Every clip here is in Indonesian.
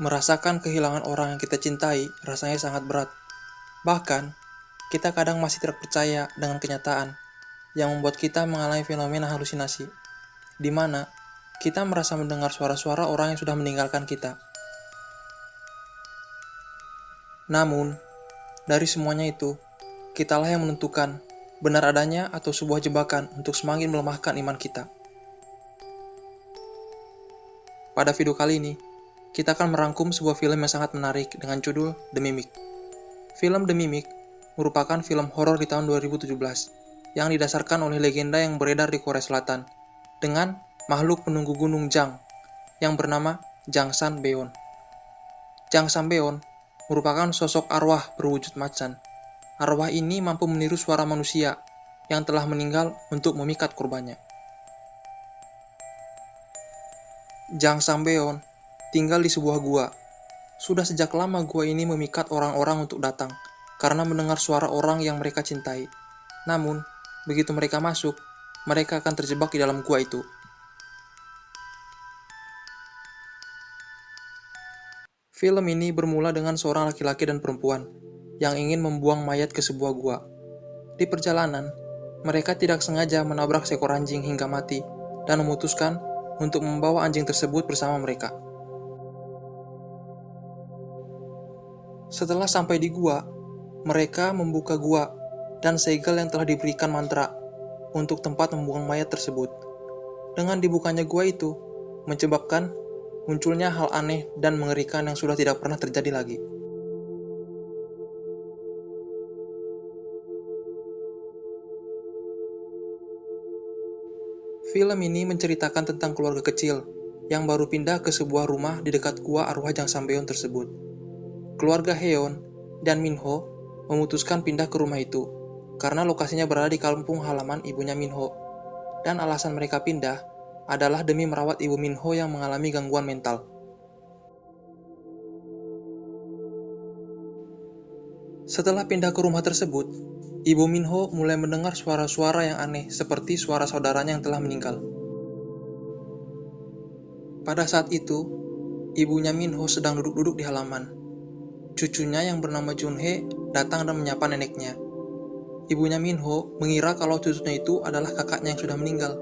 Merasakan kehilangan orang yang kita cintai rasanya sangat berat. Bahkan, kita kadang masih tidak percaya dengan kenyataan yang membuat kita mengalami fenomena halusinasi, di mana kita merasa mendengar suara-suara orang yang sudah meninggalkan kita. Namun, dari semuanya itu, kitalah yang menentukan benar adanya atau sebuah jebakan untuk semakin melemahkan iman kita. Pada video kali ini, kita akan merangkum sebuah film yang sangat menarik dengan judul The Mimic. Film The Mimic merupakan film horor di tahun 2017 yang didasarkan oleh legenda yang beredar di Korea Selatan dengan makhluk penunggu gunung Jang yang bernama Jang Sanbeon. Jang Sanbeon merupakan sosok arwah berwujud macan. Arwah ini mampu meniru suara manusia yang telah meninggal untuk memikat korbannya. Jang Sanbeon tinggal di sebuah gua. Sudah sejak lama gua ini memikat orang-orang untuk datang karena mendengar suara orang yang mereka cintai. Namun, begitu mereka masuk, mereka akan terjebak di dalam gua itu. Film ini bermula dengan seorang laki-laki dan perempuan yang ingin membuang mayat ke sebuah gua. Di perjalanan, mereka tidak sengaja menabrak seekor anjing hingga mati dan memutuskan untuk membawa anjing tersebut bersama mereka. Setelah sampai di gua, mereka membuka gua dan segel yang telah diberikan mantra untuk tempat membuang mayat tersebut. Dengan dibukanya gua itu, menyebabkan munculnya hal aneh dan mengerikan yang sudah tidak pernah terjadi lagi. Film ini menceritakan tentang keluarga kecil yang baru pindah ke sebuah rumah di dekat gua arwah Jang Sanbeon tersebut. Keluarga Heon dan Minho memutuskan pindah ke rumah itu karena lokasinya berada di kampung halaman ibunya Minho, dan alasan mereka pindah adalah demi merawat ibu Minho yang mengalami gangguan mental. Setelah pindah ke rumah tersebut, ibu Minho mulai mendengar suara-suara yang aneh seperti suara saudaranya yang telah meninggal. Pada saat itu, ibunya Minho sedang duduk-duduk di halaman. Cucunya yang bernama Junhee datang dan menyapa neneknya. Ibunya Minho mengira kalau cucunya itu adalah kakaknya yang sudah meninggal.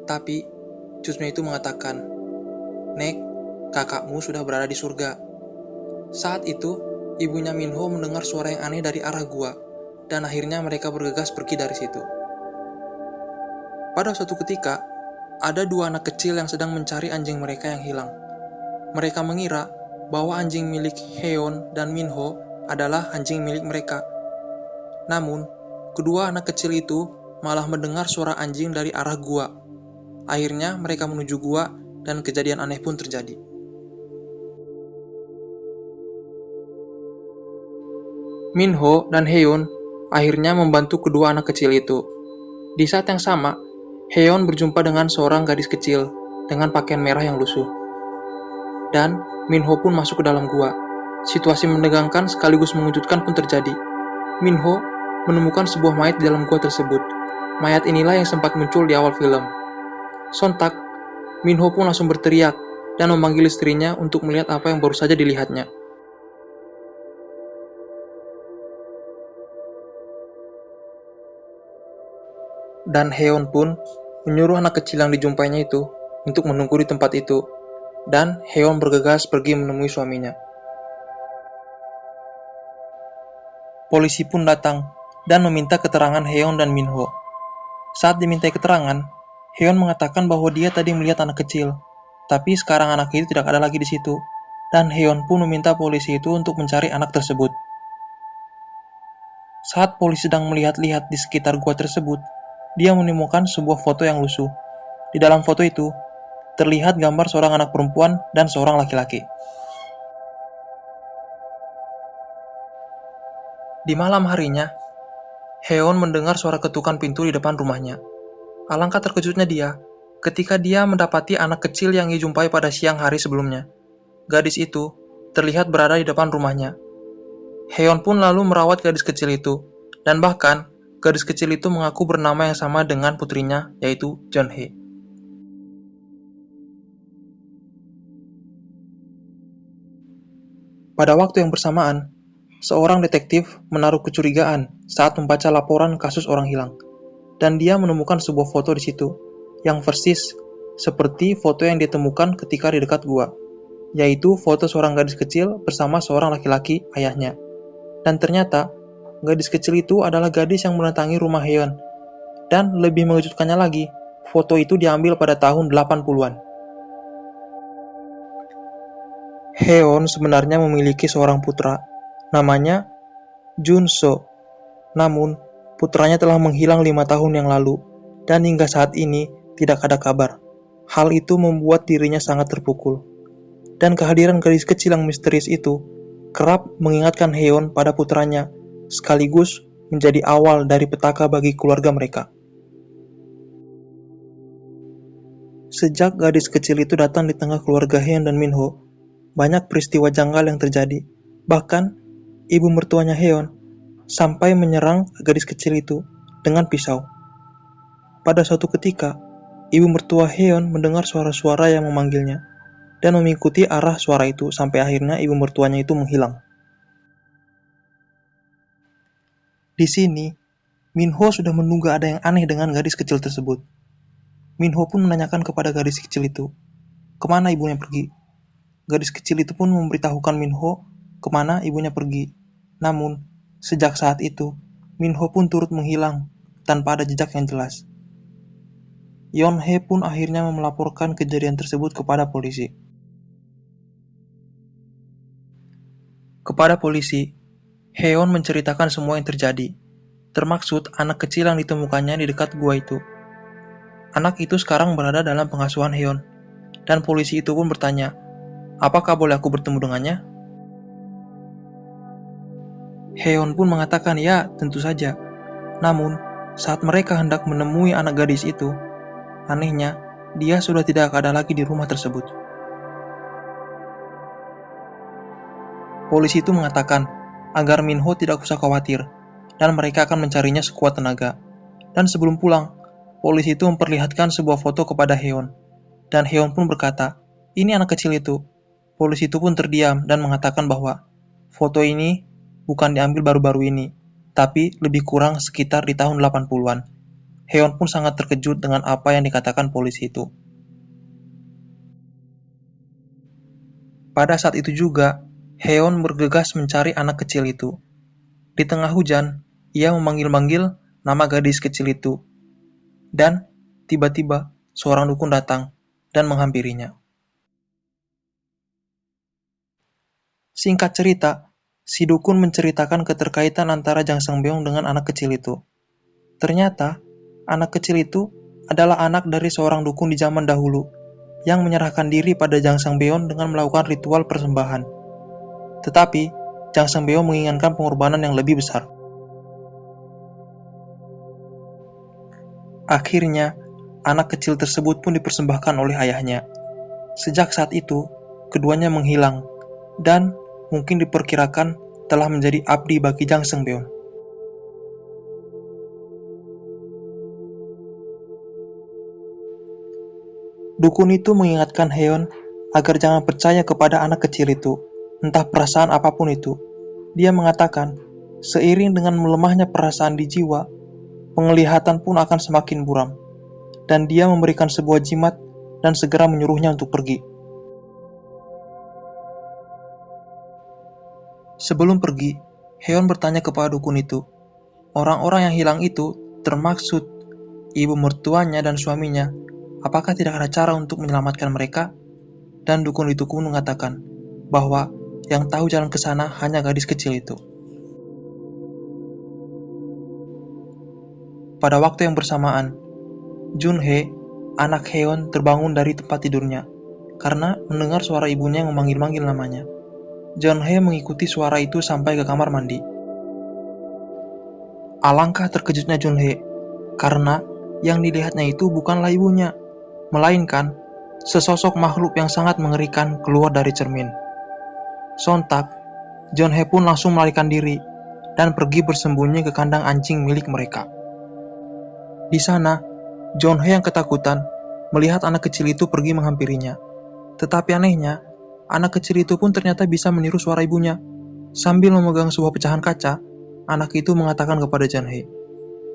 Tapi, cucunya itu mengatakan, "Nek, kakakmu sudah berada di surga." Saat itu, ibunya Minho mendengar suara yang aneh dari arah gua, dan akhirnya mereka bergegas pergi dari situ. Pada suatu ketika, ada dua anak kecil yang sedang mencari anjing mereka yang hilang. Mereka mengira bahwa anjing milik Heon dan Minho adalah anjing milik mereka. Namun, kedua anak kecil itu malah mendengar suara anjing dari arah gua. Akhirnya mereka menuju gua dan kejadian aneh pun terjadi. Minho dan Heon akhirnya membantu kedua anak kecil itu. Di saat yang sama, Heon berjumpa dengan seorang gadis kecil dengan pakaian merah yang lusuh. Dan Minho pun masuk ke dalam gua. Situasi menegangkan sekaligus mengejutkan pun terjadi. Minho menemukan sebuah mayat di dalam gua tersebut. Mayat inilah yang sempat muncul di awal film. Sontak, Minho pun langsung berteriak dan memanggil istrinya untuk melihat apa yang baru saja dilihatnya. Dan Heon pun menyuruh anak kecil yang dijumpainya itu untuk menunggu di tempat itu. Dan Heon bergegas pergi menemui suaminya. Polisi pun datang dan meminta keterangan Heon dan Minho. Saat dimintai keterangan, Heon mengatakan bahwa dia tadi melihat anak kecil, tapi sekarang anak itu tidak ada lagi di situ. Dan Heon pun meminta polisi itu untuk mencari anak tersebut. Saat polisi sedang melihat-lihat di sekitar gua tersebut, dia menemukan sebuah foto yang lusuh. Di dalam foto itu, terlihat gambar seorang anak perempuan dan seorang laki-laki. Di malam harinya, Heon mendengar suara ketukan pintu di depan rumahnya. Alangkah terkejutnya dia ketika dia mendapati anak kecil yang ia jumpai pada siang hari sebelumnya. Gadis itu terlihat berada di depan rumahnya. Heon pun lalu merawat gadis kecil itu, dan bahkan gadis kecil itu mengaku bernama yang sama dengan putrinya, yaitu Pada waktu yang bersamaan, seorang detektif menaruh kecurigaan saat membaca laporan kasus orang hilang, dan dia menemukan sebuah foto di situ yang persis seperti foto yang ditemukan ketika di dekat gua, yaitu foto seorang gadis kecil bersama seorang laki-laki, ayahnya. Dan ternyata, gadis kecil itu adalah gadis yang mendatangi rumah Heon. Dan lebih mengejutkannya lagi, foto itu diambil pada tahun 80-an. Heon sebenarnya memiliki seorang putra, namanya Jun-so. Namun, putranya telah menghilang 5 tahun yang lalu, dan hingga saat ini tidak ada kabar. Hal itu membuat dirinya sangat terpukul. Dan kehadiran gadis kecil yang misterius itu kerap mengingatkan Heon pada putranya, sekaligus menjadi awal dari petaka bagi keluarga mereka. Sejak gadis kecil itu datang di tengah keluarga Heon dan Minho, banyak peristiwa janggal yang terjadi. Bahkan, ibu mertuanya Heon sampai menyerang gadis kecil itu dengan pisau. Pada suatu ketika, ibu mertua Heon mendengar suara-suara yang memanggilnya dan mengikuti arah suara itu sampai akhirnya ibu mertuanya itu menghilang. Di sini, Minho sudah menduga ada yang aneh dengan gadis kecil tersebut. Minho pun menanyakan kepada gadis kecil itu, kemana ibunya pergi. Gadis kecil itu pun memberitahukan Minho kemana ibunya pergi. Namun, sejak saat itu, Minho pun turut menghilang tanpa ada jejak yang jelas. Yeonhae pun akhirnya melaporkan kejadian tersebut kepada polisi. Kepada polisi, Heon menceritakan semua yang terjadi, termaksud anak kecil yang ditemukannya di dekat gua itu. Anak itu sekarang berada dalam pengasuhan Heon, dan polisi itu pun bertanya, apakah boleh aku bertemu dengannya? Heon pun mengatakan ya, tentu saja. Namun, saat mereka hendak menemui anak gadis itu, anehnya, dia sudah tidak ada lagi di rumah tersebut. Polisi itu mengatakan agar Minho tidak usah khawatir, dan mereka akan mencarinya sekuat tenaga. Dan sebelum pulang, polisi itu memperlihatkan sebuah foto kepada Heon, dan Heon pun berkata, ini anak kecil itu. Polisi itu pun terdiam dan mengatakan bahwa foto ini bukan diambil baru-baru ini, tapi lebih kurang sekitar di tahun 80-an. Heon pun sangat terkejut dengan apa yang dikatakan polisi itu. Pada saat itu juga, Heon bergegas mencari anak kecil itu. Di tengah hujan, ia memanggil-manggil nama gadis kecil itu. Dan tiba-tiba seorang dukun datang dan menghampirinya. Singkat cerita, si dukun menceritakan keterkaitan antara Jang Sang-beom dengan anak kecil itu. Ternyata, anak kecil itu adalah anak dari seorang dukun di zaman dahulu yang menyerahkan diri pada Jang Sang-beom dengan melakukan ritual persembahan. Tetapi, Jang Sang-beom menginginkan pengorbanan yang lebih besar. Akhirnya, anak kecil tersebut pun dipersembahkan oleh ayahnya. Sejak saat itu, keduanya menghilang dan mungkin diperkirakan telah menjadi abdi bagi Jang Sang-beom. Dukun itu mengingatkan Heon agar jangan percaya kepada anak kecil itu, entah perasaan apapun itu. Dia mengatakan, seiring dengan melemahnya perasaan di jiwa, penglihatan pun akan semakin buram, dan dia memberikan sebuah jimat dan segera menyuruhnya untuk pergi. Sebelum pergi, Heon bertanya kepada dukun itu, orang-orang yang hilang itu termaksud ibu mertuanya dan suaminya, apakah tidak ada cara untuk menyelamatkan mereka? Dan dukun itu pun mengatakan bahwa yang tahu jalan ke sana hanya gadis kecil itu. Pada waktu yang bersamaan, Junhee, anak Heon, terbangun dari tempat tidurnya karena mendengar suara ibunya yang memanggil-manggil namanya. Junhee mengikuti suara itu sampai ke kamar mandi. Alangkah terkejutnya Junhee karena yang dilihatnya itu bukanlah ibunya, melainkan sesosok makhluk yang sangat mengerikan keluar dari cermin. Sontak, Junhee pun langsung melarikan diri dan pergi bersembunyi ke kandang anjing milik mereka. Di sana, Junhee yang ketakutan melihat anak kecil itu pergi menghampirinya. Tetapi anehnya, Anak kecil itu pun ternyata bisa meniru suara ibunya. Sambil memegang sebuah pecahan kaca, anak itu mengatakan kepada John-hye,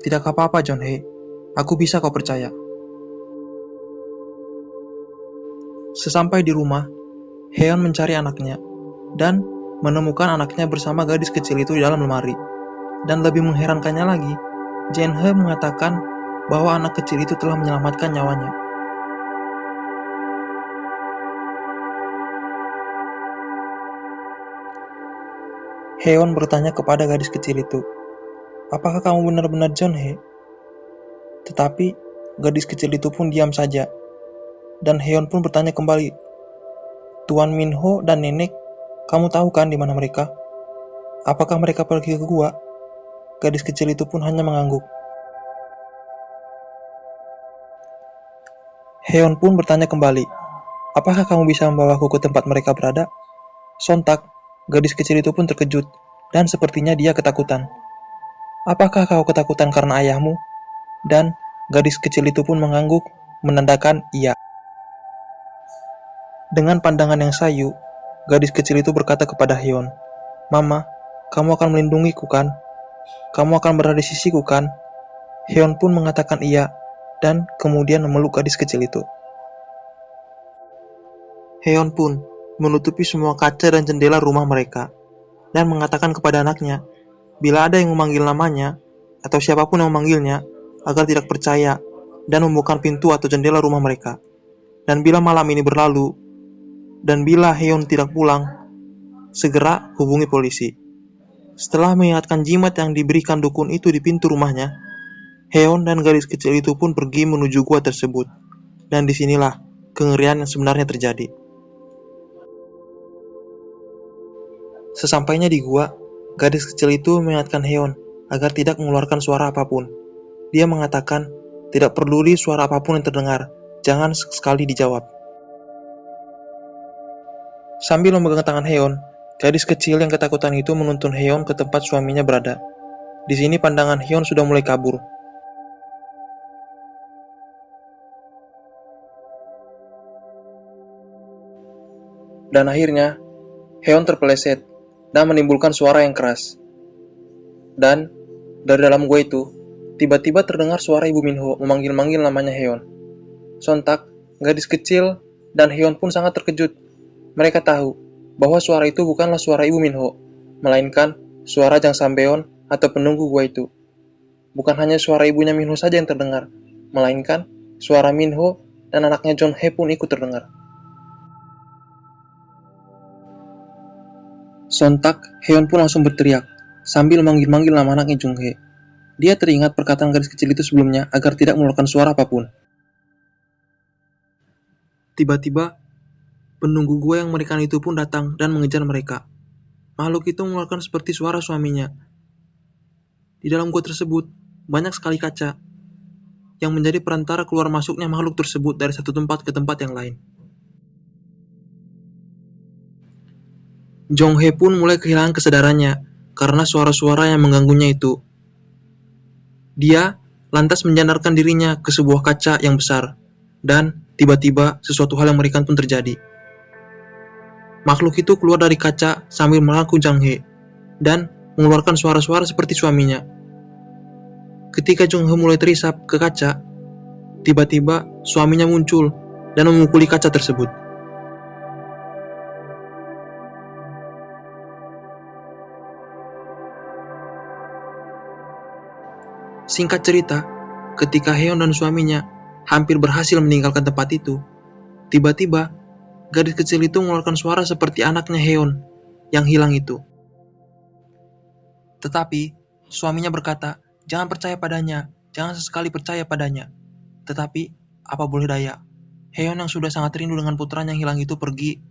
"Tidak apa-apa John-hye, aku bisa kau percaya." Sesampai di rumah, Heon mencari anaknya dan menemukan anaknya bersama gadis kecil itu di dalam lemari. Dan lebih mengherankannya lagi, Jin-he mengatakan bahwa anak kecil itu telah menyelamatkan nyawanya. Heon bertanya kepada gadis kecil itu, "Apakah kamu benar-benar John-hye?" Tetapi gadis kecil itu pun diam saja. Dan Heon pun bertanya kembali, "Tuan Minho dan nenek, kamu tahu kan di mana mereka? Apakah mereka pergi ke gua?" Gadis kecil itu pun hanya mengangguk. Heon pun bertanya kembali, "Apakah kamu bisa membawaku ke tempat mereka berada?" Sontak, gadis kecil itu pun terkejut, dan sepertinya dia ketakutan. "Apakah kau ketakutan karena ayahmu?" Dan gadis kecil itu pun mengangguk, menandakan iya. Dengan pandangan yang sayu, gadis kecil itu berkata kepada Heon, "Mama, kamu akan melindungiku kan? Kamu akan berada di sisiku kan?" Heon pun mengatakan iya, dan kemudian memeluk gadis kecil itu. Heon pun menutupi semua kaca dan jendela rumah mereka, dan mengatakan kepada anaknya, bila ada yang memanggil namanya, atau siapapun yang memanggilnya, agar tidak percaya, dan membuka pintu atau jendela rumah mereka. Dan bila malam ini berlalu, dan bila Heon tidak pulang, segera hubungi polisi. Setelah mengingatkan jimat yang diberikan dukun itu di pintu rumahnya, Heon dan gadis kecil itu pun pergi menuju gua tersebut. Dan disinilah kengerian yang sebenarnya terjadi. Sesampainya di gua, gadis kecil itu mengingatkan Heon agar tidak mengeluarkan suara apapun. Dia mengatakan, tidak peduli suara apapun yang terdengar, jangan sekali dijawab. Sambil memegang tangan Heon, gadis kecil yang ketakutan itu menuntun Heon ke tempat suaminya berada. Di sini pandangan Heon sudah mulai kabur. Dan akhirnya, Heon terpeleset dan menimbulkan suara yang keras. Dan dari dalam gua itu, tiba-tiba terdengar suara Ibu Minho memanggil-manggil namanya Heon. Sontak, gadis kecil dan Heon pun sangat terkejut. Mereka tahu bahwa suara itu bukanlah suara Ibu Minho, melainkan suara Jang Sambeon atau penunggu gua itu. Bukan hanya suara ibunya Minho saja yang terdengar, melainkan suara Minho dan anaknya John He pun ikut terdengar. Sontak, Heon pun langsung berteriak, sambil manggil-manggil nama anaknya Jung He. Dia teringat perkataan gadis kecil itu sebelumnya agar tidak mengeluarkan suara apapun. Tiba-tiba, penunggu gua yang mengerikan itu pun datang dan mengejar mereka. Makhluk itu mengeluarkan seperti suara suaminya. Di dalam gua tersebut, banyak sekali kaca, yang menjadi perantara keluar masuknya makhluk tersebut dari satu tempat ke tempat yang lain. Jong He pun mulai kehilangan kesadarannya karena suara-suara yang mengganggunya itu. Dia lantas menyandarkan dirinya ke sebuah kaca yang besar, dan tiba-tiba sesuatu hal yang mengerikan pun terjadi. Makhluk itu keluar dari kaca sambil merangkul Jang He dan mengeluarkan suara-suara seperti suaminya. Ketika Jong He mulai terisap ke kaca, tiba-tiba suaminya muncul dan memukuli kaca tersebut. Singkat cerita, ketika Heon dan suaminya hampir berhasil meninggalkan tempat itu, tiba-tiba gadis kecil itu mengeluarkan suara seperti anaknya Heon yang hilang itu. Tetapi suaminya berkata, "Jangan percaya padanya, jangan sesekali percaya padanya." Tetapi apa boleh daya, Heon yang sudah sangat rindu dengan putranya yang hilang itu pergi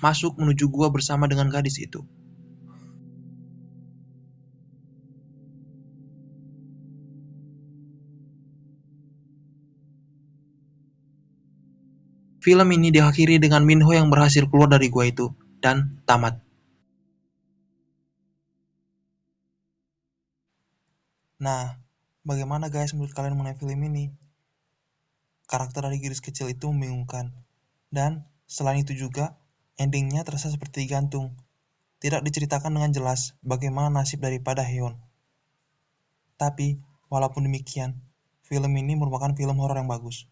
masuk menuju gua bersama dengan gadis itu. Film ini diakhiri dengan Minho yang berhasil keluar dari gua itu dan tamat. Nah, bagaimana guys menurut kalian mengenai film ini? Karakter dari gadis kecil itu membingungkan. Dan selain itu juga, Endingnya terasa seperti digantung. Tidak diceritakan dengan jelas bagaimana nasib daripada Heon. Tapi, walaupun demikian, film ini merupakan film horor yang bagus.